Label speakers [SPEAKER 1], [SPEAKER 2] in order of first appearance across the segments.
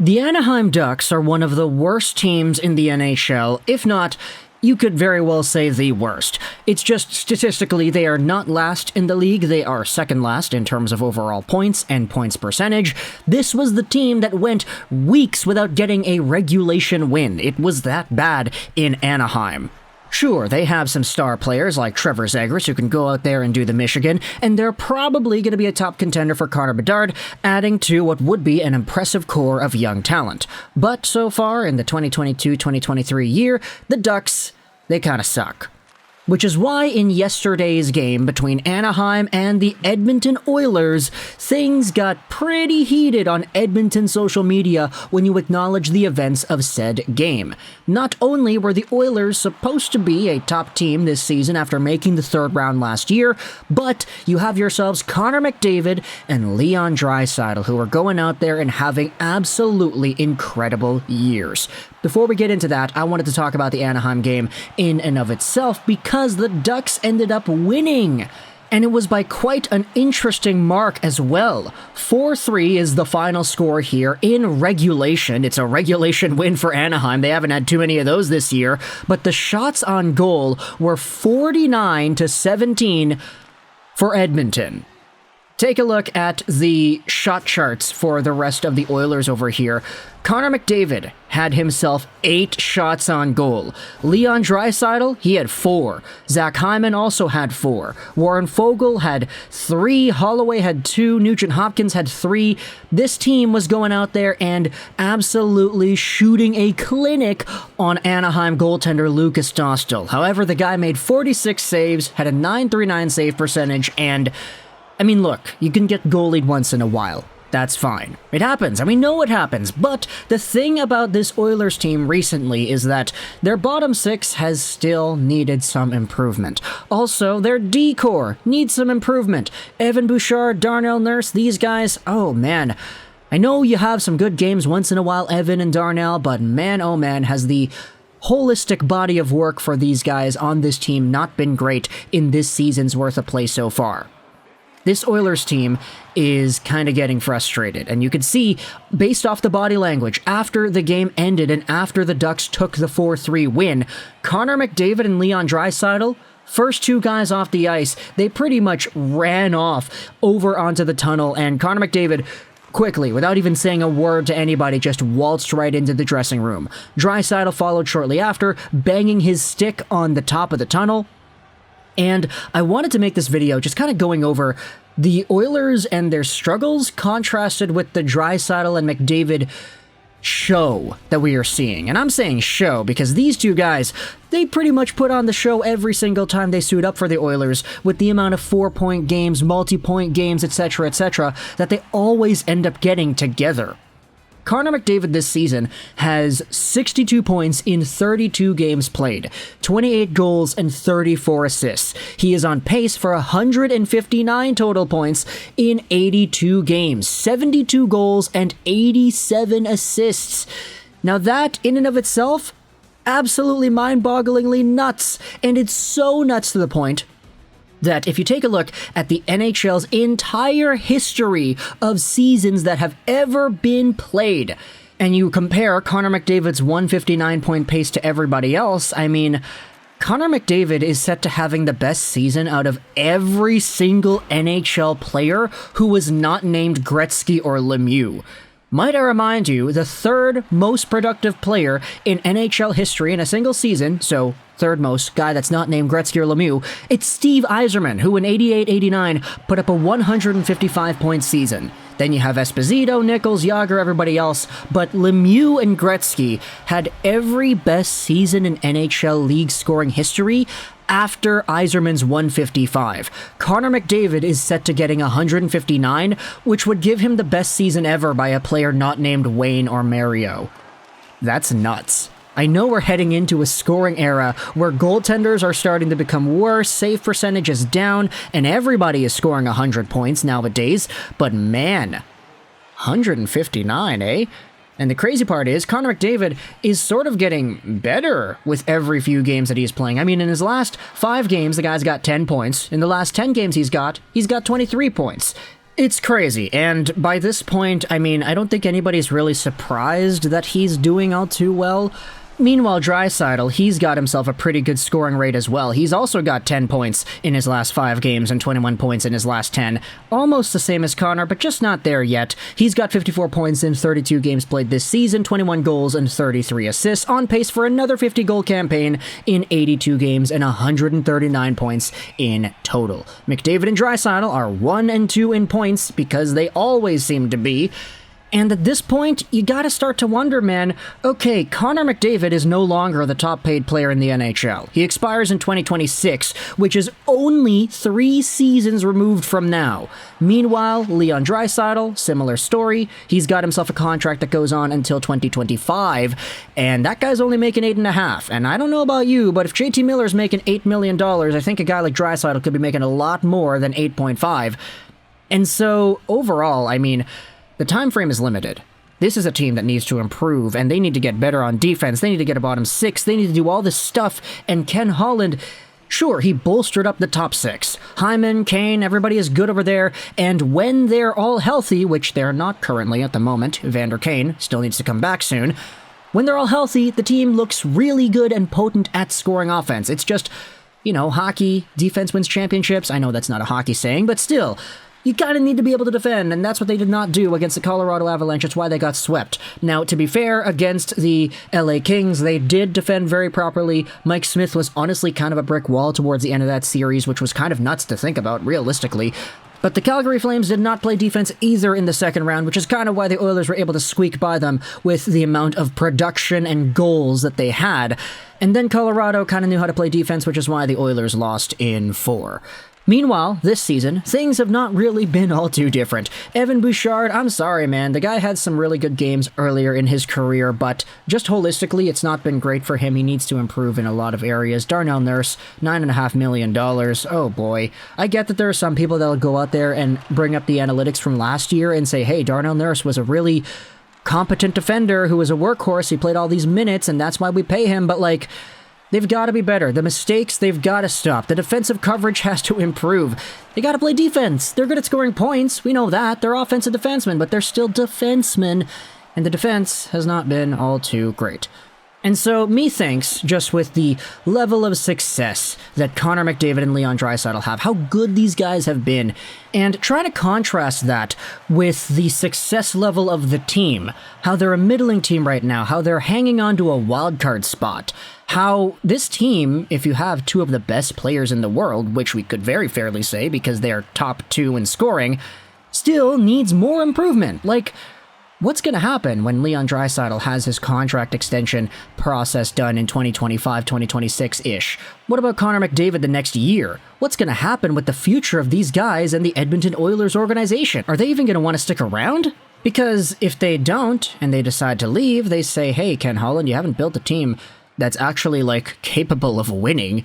[SPEAKER 1] The Anaheim Ducks are one of the worst teams in the NHL, if not, you could very well say the worst. It's just statistically they are not last in the league, they are second last in terms of overall points and points percentage. This was the team that went weeks without getting a regulation win. It was that bad in Anaheim. Sure, they have some star players like Trevor Zegras who can go out there and do the Michigan, and they're probably going to be a top contender for Connor Bedard, adding to what would be an impressive core of young talent. But so far, in the 2022-2023 year, the Ducks, they kind of suck. Which is why in yesterday's game between Anaheim and the Edmonton Oilers, things got pretty heated on Edmonton social media when you acknowledge the events of said game. Not only were the Oilers supposed to be a top team this season after making the third round last year, but you have yourselves Connor McDavid and Leon Draisaitl who are going out there and having absolutely incredible years. Before we get into that, I wanted to talk about the Anaheim game in and of itself because the Ducks ended up winning. And it was by quite an interesting mark as well. 4-3 is the final score here in regulation. It's a regulation win for Anaheim. They haven't had too many of those this year. But the shots on goal were 49-17 for Edmonton. Take a look at the shot charts for the rest of the Oilers over here. Connor McDavid had himself 8 shots on goal. Leon Draisaitl, he had 4. Zach Hyman also had 4. Warren Foegele had 3. Holloway had 2. Nugent Hopkins had 3. This team was going out there and absolutely shooting a clinic on Anaheim goaltender Lukas Dostal. However, the guy made 46 saves, had a .939 save percentage, and I mean, look, you can get goalied once in a while. That's fine. It happens, and we know it happens, but the thing about this Oilers team recently is that their bottom 6 has still needed some improvement. Also, their D-core needs some improvement. Evan Bouchard, Darnell Nurse, these guys, oh man. I know you have some good games once in a while, Evan and Darnell, but man, oh man, has the holistic body of work for these guys on this team not been great in this season's worth of play so far. This Oilers team is kind of getting frustrated, and you could see, based off the body language, after the game ended and after the Ducks took the 4-3 win, Connor McDavid and Leon Draisaitl, first 2 guys off the ice, they pretty much ran off over onto the tunnel, and Connor McDavid quickly, without even saying a word to anybody, just waltzed right into the dressing room. Draisaitl followed shortly after, banging his stick on the top of the tunnel. And I wanted to make this video just kind of going over the Oilers and their struggles contrasted with the Draisaitl and McDavid show that we are seeing. And I'm saying show because these 2 guys, they pretty much put on the show every single time they suit up for the Oilers with the amount of 4-point games, multi-point games, etc., that they always end up getting together. Connor McDavid this season has 62 points in 32 games played, 28 goals and 34 assists. He is on pace for 159 total points in 82 games, 72 goals and 87 assists. Now that, in and of itself, absolutely mind-bogglingly nuts, and it's so nuts to the point that if you take a look at the NHL's entire history of seasons that have ever been played, and you compare Connor McDavid's 159-point pace to everybody else, I mean, Connor McDavid is set to having the best season out of every single NHL player who was not named Gretzky or Lemieux. Might I remind you, the 3rd most productive player in NHL history in a single season, so 3rd most guy that's not named Gretzky or Lemieux, it's Steve Yzerman, who in 88-89 put up a 155-point season. Then you have Esposito, Nichols, Jágr, everybody else, but Lemieux and Gretzky had every best season in NHL league scoring history after Yzerman's 155. Connor McDavid is set to getting 159, which would give him the best season ever by a player not named Wayne or Mario. That's nuts. I know we're heading into a scoring era where goaltenders are starting to become worse, save percentage is down, and everybody is scoring 100 points nowadays, but man, 159, eh? And the crazy part is, Connor McDavid is sort of getting better with every few games that he's playing. I mean, in his last 5 games, the guy's got 10 points. In the last 10 games he's got 23 points. It's crazy, and by this point, I mean, I don't think anybody's really surprised that he's doing all too well. Meanwhile, Draisaitl, he's got himself a pretty good scoring rate as well. He's also got 10 points in his last 5 games and 21 points in his last 10. Almost the same as Conor, but just not there yet. He's got 54 points in 32 games played this season, 21 goals and 33 assists, on pace for another 50-goal campaign in 82 games and 139 points in total. McDavid and Draisaitl are 1 and 2 in points because they always seem to be. And at this point, you gotta start to wonder, man, okay, Connor McDavid is no longer the top-paid player in the NHL. He expires in 2026, which is only 3 seasons removed from now. Meanwhile, Leon Draisaitl, similar story. He's got himself a contract that goes on until 2025, and that guy's only making $8.5. And I don't know about you, but if JT Miller's making $8 million, I think a guy like Draisaitl could be making a lot more than 8.5. And so, overall, I mean, the time frame is limited. This is a team that needs to improve, and they need to get better on defense. They need to get a bottom 6. They need to do all this stuff. And Ken Holland, sure, he bolstered up the top 6. Hyman, Kane, everybody is good over there. And when they're all healthy, which they're not currently at the moment, Evander Kane still needs to come back soon. When they're all healthy, the team looks really good and potent at scoring offense. It's just, you know, hockey, defense wins championships. I know that's not a hockey saying, but still, you gotta need to be able to defend, and that's what they did not do against the Colorado Avalanche. That's why they got swept. Now, to be fair, against the LA Kings, they did defend very properly. Mike Smith was honestly kind of a brick wall towards the end of that series, which was kind of nuts to think about, realistically. But the Calgary Flames did not play defense either in the second round, which is kind of why the Oilers were able to squeak by them with the amount of production and goals that they had. And then Colorado kind of knew how to play defense, which is why the Oilers lost in 4. Meanwhile, this season, things have not really been all too different. Evan Bouchard, I'm sorry, man. The guy had some really good games earlier in his career, but just holistically, it's not been great for him. He needs to improve in a lot of areas. Darnell Nurse, $9.5 million. Oh boy. I get that there are some people that'll go out there and bring up the analytics from last year and say, hey, Darnell Nurse was a really competent defender who was a workhorse. He played all these minutes, and that's why we pay him. But, like, they've got to be better. The mistakes, they've got to stop. The defensive coverage has to improve. They got to play defense. They're good at scoring points. We know that. They're offensive defensemen, but they're still defensemen. And the defense has not been all too great. And so, methinks, just with the level of success that Connor McDavid and Leon Draisaitl have, how good these guys have been, and try to contrast that with the success level of the team, how they're a middling team right now, how they're hanging on to a wildcard spot, how this team, if you have 2 of the best players in the world, which we could very fairly say because they're top 2 in scoring, still needs more improvement. Like, what's going to happen when Leon Draisaitl has his contract extension process done in 2025, 2026-ish? What about Connor McDavid the next year? What's going to happen with the future of these guys and the Edmonton Oilers organization? Are they even going to want to stick around? Because if they don't, and they decide to leave, they say, hey, Ken Holland, you haven't built a team that's actually, like, capable of winning,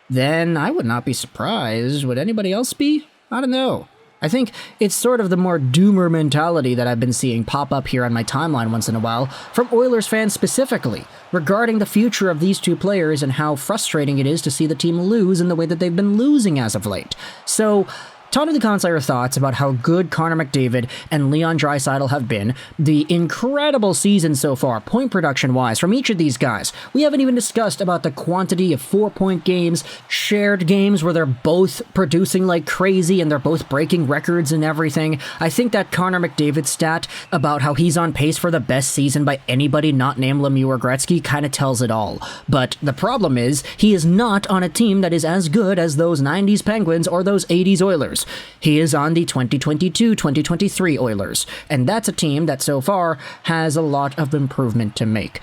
[SPEAKER 1] then I would not be surprised. Would anybody else be? I don't know. I think it's sort of the more doomer mentality that I've been seeing pop up here on my timeline once in a while, from Oilers fans specifically, regarding the future of these 2 players and how frustrating it is to see the team lose in the way that they've been losing as of late. So, tell me in the comments your thoughts about how good Connor McDavid and Leon Draisaitl have been, the incredible season so far, point production-wise, from each of these guys. We haven't even discussed about the quantity of 4-point games, shared games where they're both producing like crazy and they're both breaking records and everything. I think that Connor McDavid stat about how he's on pace for the best season by anybody not named Lemieux or Gretzky kind of tells it all. But the problem is, he is not on a team that is as good as those 90s Penguins or those 80s Oilers. He is on the 2022-2023 Oilers, and that's a team that so far has a lot of improvement to make.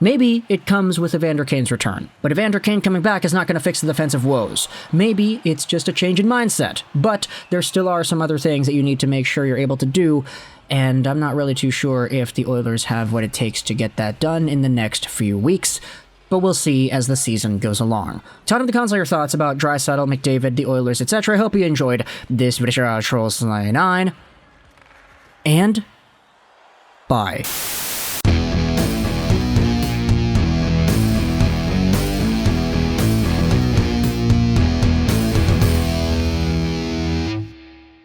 [SPEAKER 1] Maybe it comes with Evander Kane's return, but Evander Kane coming back is not going to fix the defensive woes. Maybe it's just a change in mindset, but there still are some other things that you need to make sure you're able to do, and I'm not really too sure if the Oilers have what it takes to get that done in the next few weeks. But we'll see as the season goes along. Tell me in the comments your thoughts about Draisaitl, McDavid, the Oilers, etc. I hope you enjoyed this video. Trolls 99, and bye.